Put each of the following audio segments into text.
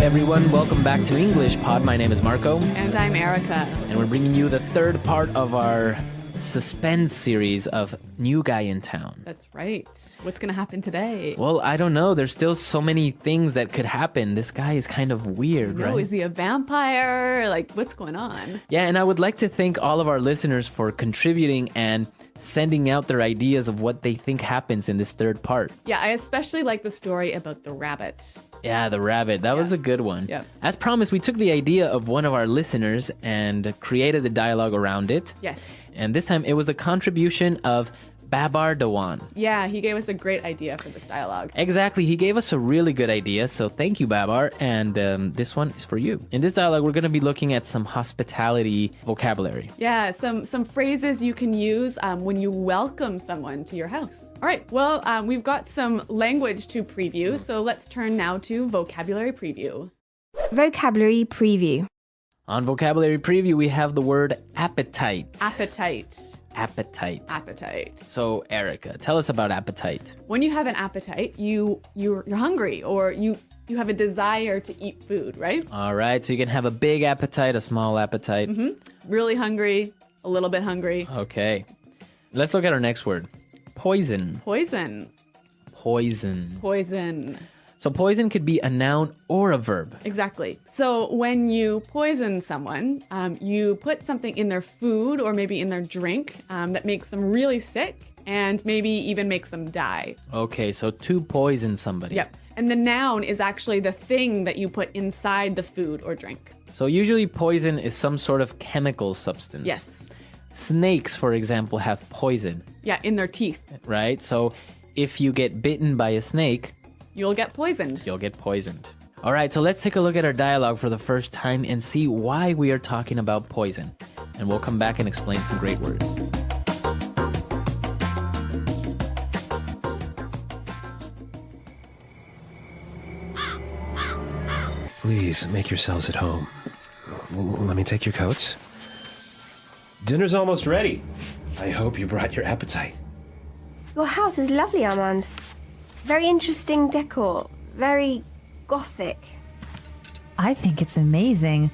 everyone. Welcome back to English Pod. My name is Marco. And I'm Erica. And we're bringing you the third part of our suspense series of New Guy in Town. That's right. What's going to happen today? Well, I don't know. There's still so many things that could happen. This guy is kind of weird, right? Is he a vampire? Like, what's going on? Yeah, and I would like to thank all of our listeners for contributing and sending out their ideas of what they think happens in this third part. Yeah, I especially like the story about the rabbit. Yeah, the rabbit. That was a good one. Yep. As promised, we took the idea of one of our listeners and created a dialogue around it. Yes. And this time it was a contribution of Babar Dewan. Yeah, he gave us a great idea for this dialogue. Exactly. He gave us a really good idea. So thank you, Babar. And this one is for you. In this dialogue, we're going to be looking at some hospitality vocabulary. Yeah, some phrases you can use when you welcome someone to your house. All right, well, we've got some language to preview. So let's turn now to vocabulary preview. Vocabulary preview. On vocabulary preview, we have the word appetite. Appetite. Appetite. Appetite. So, Erica, tell us about appetite. When you have an appetite, you're hungry, or you have a desire to eat food, right? All right, so you can have a big appetite, a small appetite. Really hungry, a little bit hungry. Okay. Let's look at our next word. Poison. Poison. Poison. Poison. So poison could be a noun or a verb. Exactly. So when you poison someone, you put something in their food or maybe in their drink that makes them really sick and maybe even makes them die. Okay, so to poison somebody. Yep. And the noun is actually the thing that you put inside the food or drink. So usually poison is some sort of chemical substance. Yes. Snakes, for example, have poison. Yeah, in their teeth. Right? So if you get bitten by a snake, you'll get poisoned. You'll get poisoned. All right, so let's take a look at our dialogue for the first time and see why we are talking about poison. And we'll come back and explain some great words. Please make yourselves at home. Let me take your coats. Dinner's almost ready. I hope you brought your appetite. Your house is lovely, Armand. Very interesting decor. Very gothic. I think it's amazing.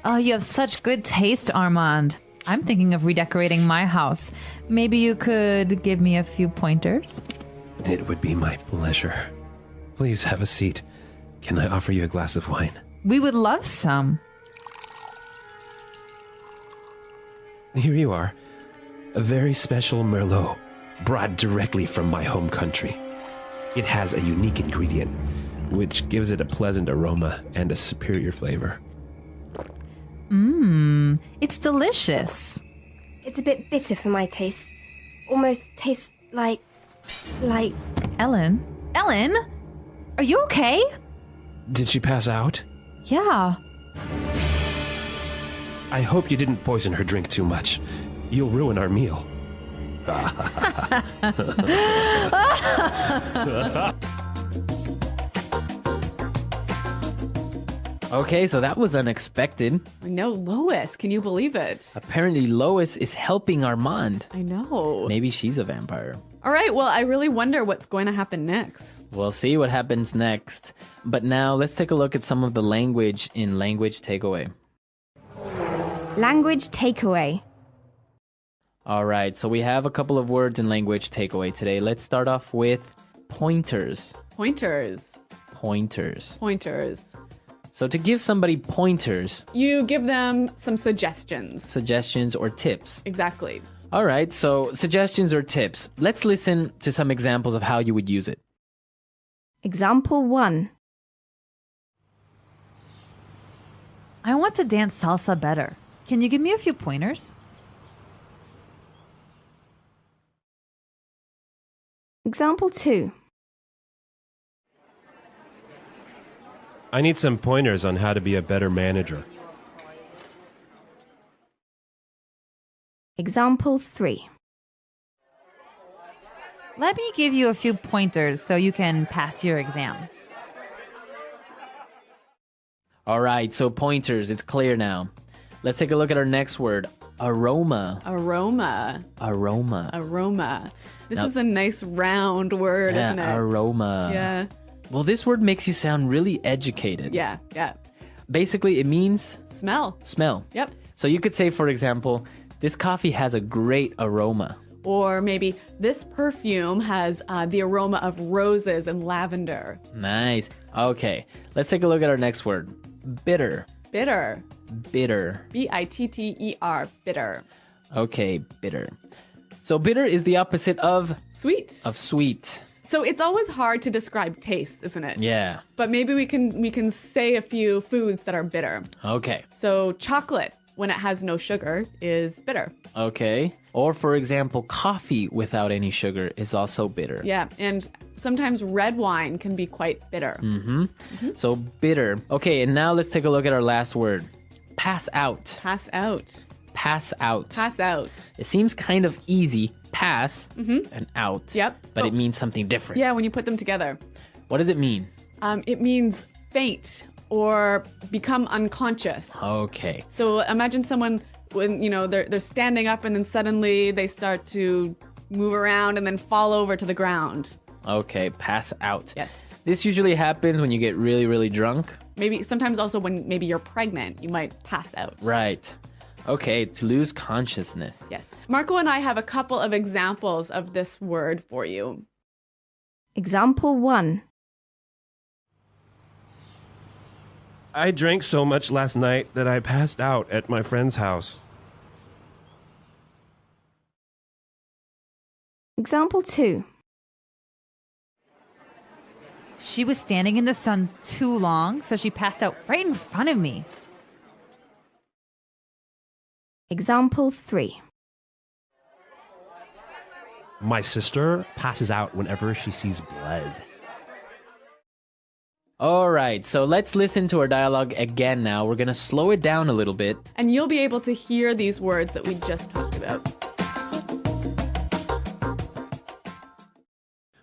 Oh, you have such good taste, Armand. I'm thinking of redecorating my house. Maybe you could give me a few pointers? It would be my pleasure. Please have a seat. Can I offer you a glass of wine? We would love some. Here you are. A very special Merlot, brought directly from my home country. It has a unique ingredient, which gives it a pleasant aroma and a superior flavor. It's delicious. It's a bit bitter for my taste. Almost tastes like... Ellen? Ellen? Are you okay? Did she pass out? Yeah. I hope you didn't poison her drink too much. You'll ruin our meal. Okay, so that was unexpected. I know, Lois. Can you believe it? Apparently Lois is helping Armand. I know. Maybe she's a vampire. All right, well, I really wonder what's going to happen next. We'll see what happens next. But now let's take a look at some of the language in Language Takeaway. Language takeaway. All right, so we have a couple of words in Language Takeaway today. Let's start off with pointers. Pointers. Pointers. Pointers. So to give somebody pointers, you give them some suggestions. Suggestions or tips. Exactly. All right, so suggestions or tips. Let's listen to some examples of how you would use it. Example 1. I want to dance salsa better. Can you give me a few pointers? Example 2. I need some pointers on how to be a better manager. Example 3. Let me give you a few pointers so you can pass your exam. All right, so pointers, it's clear now. Let's take a look at our next word, aroma. Aroma. Aroma. Aroma. This Now- is a nice round word, Yeah, isn't it? aroma. Yeah. Well, this word makes you sound really educated. Yeah, yeah. Basically, it means Smell. smell. Yep. So you could say, for example, this coffee has a great aroma. Or maybe this perfume has the aroma of roses and lavender. Nice. Okay, let's take a look at our next word. Bitter. Bitter. Bitter. Bitter. Bitter. Okay, bitter. So bitter is the opposite of Sweet. sweet. So it's always hard to describe taste, isn't it? Yeah. But maybe we can say a few foods that are bitter. Okay. So chocolate, when it has no sugar, is bitter. Okay. Or for example, coffee without any sugar is also bitter. Yeah, and sometimes red wine can be quite bitter. So bitter. Okay, and now let's take a look at our last word. Pass out. Pass out. Pass out. Pass out. It seems kind of easy. Pass and out. Yep. But Oh. it means something different. Yeah, when you put them together. What does it mean? It means faint or become unconscious. Okay. So imagine someone when they're standing up and then suddenly they start to move around and then fall over to the ground. Okay, pass out. Yes. This usually happens when you get really, really drunk. Maybe sometimes also when maybe you're pregnant, you might pass out. Right. Okay, to lose consciousness. Yes. Marco and I have a couple of examples of this word for you. Example 1. I drank so much last night that I passed out at my friend's house. Example 2. She was standing in the sun too long, so she passed out right in front of me. Example 3. My sister passes out whenever she sees blood. All right, so let's listen to our dialogue again now. We're going to slow it down a little bit. And you'll be able to hear these words that we just talked about.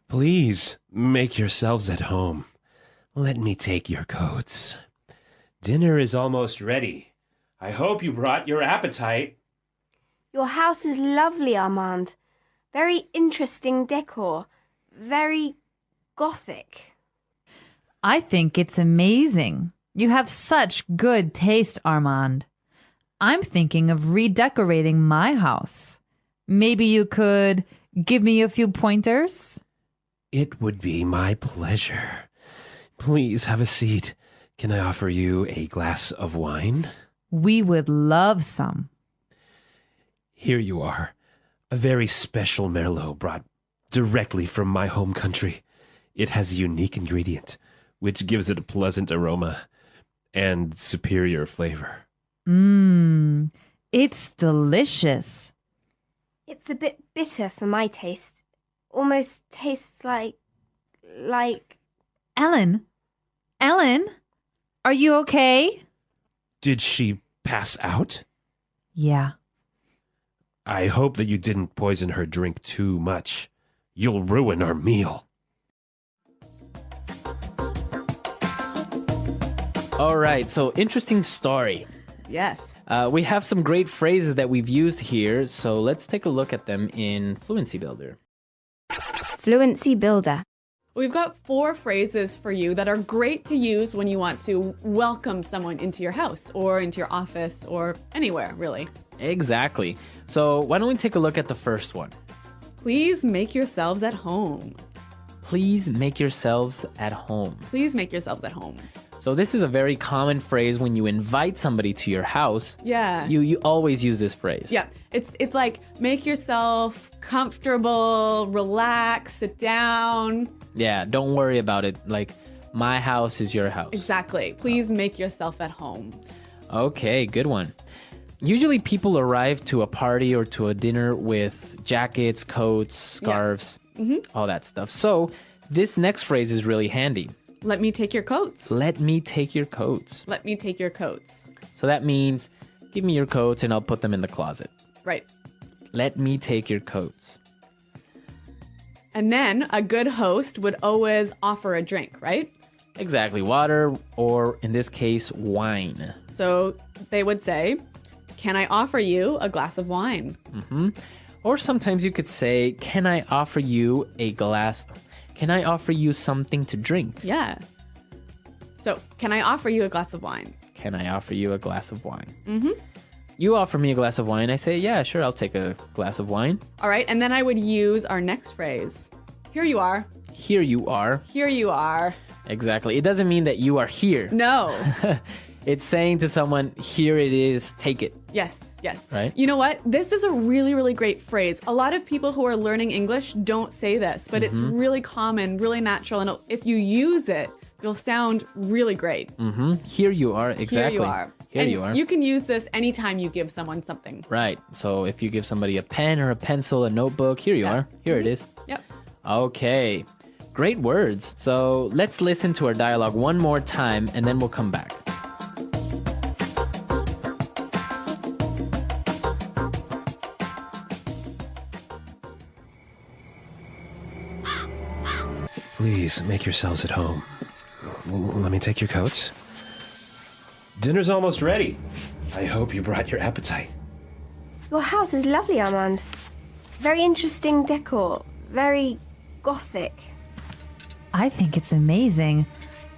Please make yourselves at home. Let me take your coats. Dinner is almost ready. I hope you brought your appetite. Your house is lovely, Armand. Very interesting decor. Very gothic. I think it's amazing. You have such good taste, Armand. I'm thinking of redecorating my house. Maybe you could give me a few pointers? It would be my pleasure. Please have a seat. Can I offer you a glass of wine? We would love some. Here you are. A very special Merlot brought directly from my home country. It has a unique ingredient, which gives it a pleasant aroma and superior flavor. It's delicious. It's a bit bitter for my taste. Almost tastes like... Ellen? Ellen? Are you okay? Did she pass out? Yeah. I hope that you didn't poison her drink too much. You'll ruin our meal. All right, so interesting story. Yes. We have some great phrases that we've used here, so let's take a look at them in Fluency Builder. Fluency Builder. We've got 4 phrases for you that are great to use when you want to welcome someone into your house or into your office or anywhere, really. Exactly. So why don't we take a look at the first one? Please make yourselves at home. Please make yourselves at home. Please make yourselves at home. So this is a very common phrase when you invite somebody to your house. Yeah. You always use this phrase. Yeah. It's like make yourself comfortable, relax, sit down. Yeah, don't worry about it. Like, my house is your house. Exactly. Please make yourself at home. Okay, good one. Usually people arrive to a party or to a dinner with jackets, coats, scarves, all that stuff. So this next phrase is really handy. Let me take your coats. Let me take your coats. Let me take your coats. So that means, give me your coats and I'll put them in the closet. Right. Let me take your coats. And then a good host would always offer a drink, right? Exactly. Water, or in this case, wine. So they would say, can I offer you a glass of wine? Or sometimes you could say, can I offer you a glass Can I offer you something to drink? Yeah. So, can I offer you a glass of wine? Can I offer you a glass of wine? You offer me a glass of wine. I say, yeah, sure, I'll take a glass of wine. All right. And then I would use our next phrase. Here you are. Here you are. Here you are. Exactly. It doesn't mean that you are here. No. It's saying to someone, here it is, take it. Yes. Yes. Right? You know what? This is a really, really great phrase. A lot of people who are learning English don't say this, but it's really common, really natural. And if you use it, you'll sound really great. Here you are. Exactly. Here you are. Here and you are. You can use this anytime you give someone something. Right. So if you give somebody a pen or a pencil, a notebook, here you are. Here it is. Yep. Okay. Great words. So let's listen to our dialogue one more time and then we'll come back. Please make yourselves at home. Let me take your coats. Dinner's almost ready. I hope you brought your appetite. Your house is lovely, Armand. Very interesting decor. Very gothic. I think it's amazing.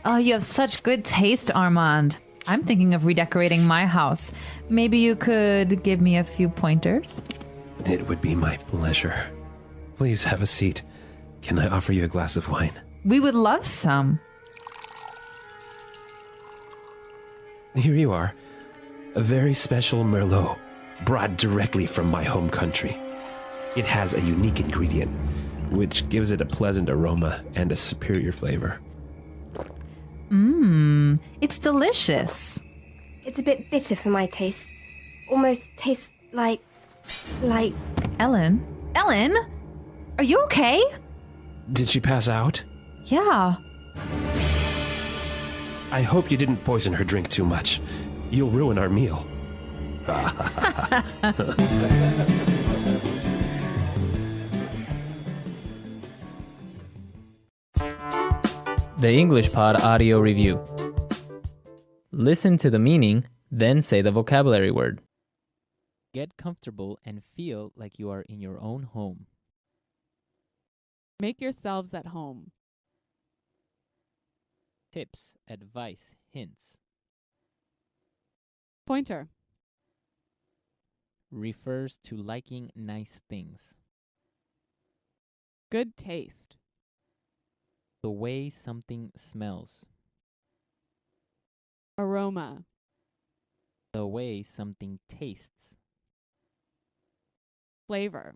Oh, you have such good taste, Armand. I'm thinking of redecorating my house. Maybe you could give me a few pointers? It would be my pleasure. Please have a seat. Can I offer you a glass of wine? We would love some. Here you are. A very special Merlot, brought directly from my home country. It has a unique ingredient, which gives it a pleasant aroma and a superior flavor. It's delicious. It's a bit bitter for my taste. Almost tastes like... Ellen? Ellen? Are you okay? Did she pass out? Yeah. I hope you didn't poison her drink too much. You'll ruin our meal. The English Pod Audio Review. Listen to the meaning, then say the vocabulary word. Get comfortable and feel like you are in your own home. Make yourselves at home. Tips, advice, hints. Pointer. Refers to liking nice things. Good taste. The way something smells. Aroma. The way something tastes. Flavor.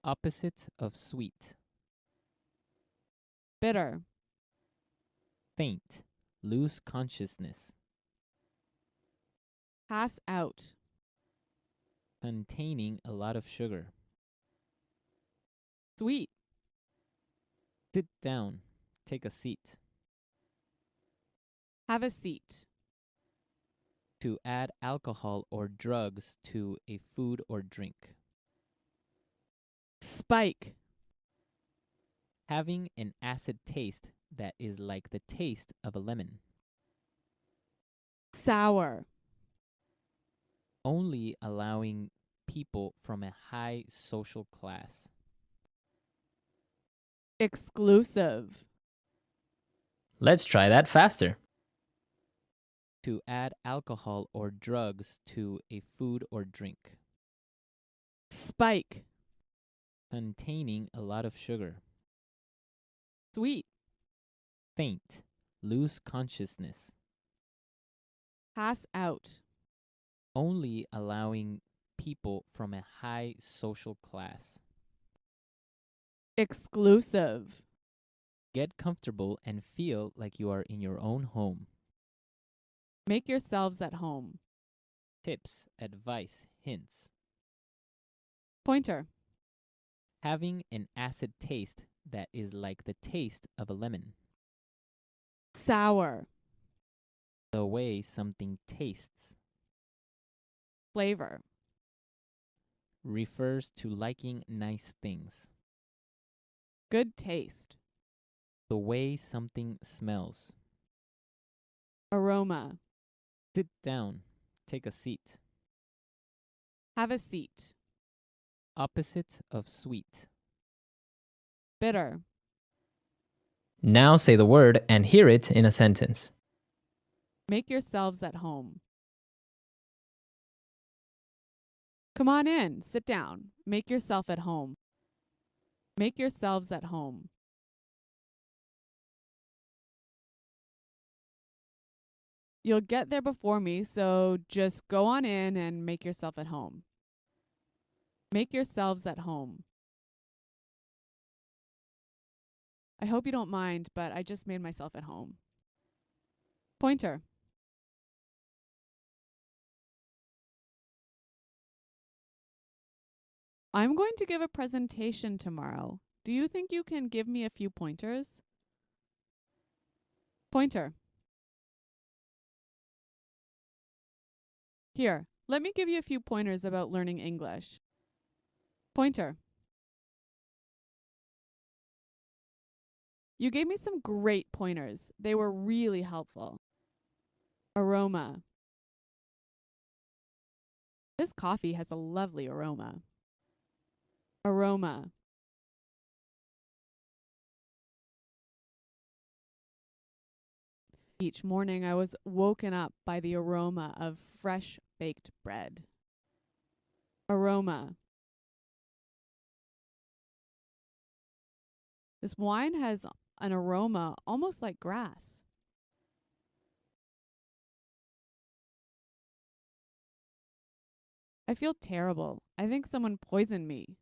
Opposite of sweet. Bitter. Faint. Lose consciousness. Pass out. Containing a lot of sugar. Sweet. Sit down. Take a seat. Have a seat. To add alcohol or drugs to a food or drink. Spike. Having an acid taste that is like the taste of a lemon. Sour. Only allowing people from a high social class. Exclusive. Let's try that faster. To add alcohol or drugs to a food or drink. Spike. Containing a lot of sugar. Sweet. Faint. Lose consciousness. Pass out. Only allowing people from a high social class. Exclusive. Get comfortable and feel like you are in your own home. Make yourselves at home. Tips, advice, hints. Pointer. Having an acid taste that is like the taste of a lemon. Sour. The way something tastes. Flavor. Refers to liking nice things. Good taste. The way something smells. Aroma. Sit down. Take a seat. Have a seat. Opposite of sweet. Bitter. Now say the word and hear it in a sentence. Make yourselves at home. Come on in, sit down. Make yourself at home. Make yourselves at home. You'll get there before me, so just go on in and make yourself at home. Make yourselves at home. I hope you don't mind, but I just made myself at home. Pointer. I'm going to give a presentation tomorrow. Do you think you can give me a few pointers? Pointer. Here, let me give you a few pointers about learning English. Pointer. You gave me some great pointers. They were really helpful. Aroma. This coffee has a lovely aroma. Aroma. Each morning I was woken up by the aroma of fresh baked bread. Aroma. This wine has an aroma almost like grass. I feel terrible. I think someone poisoned me.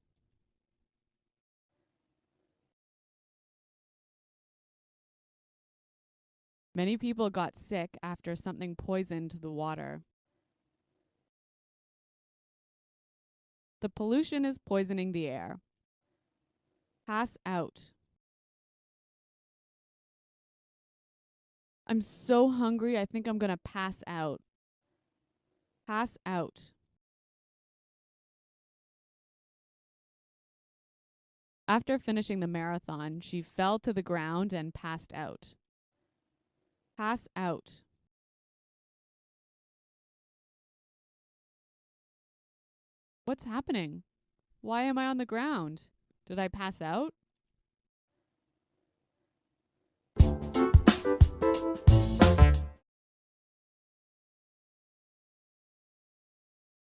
Many people got sick after something poisoned the water. The pollution is poisoning the air. Pass out. I'm so hungry, I think I'm going to pass out. Pass out. After finishing the marathon, she fell to the ground and passed out. Pass out. What's happening? Why am I on the ground? Did I pass out?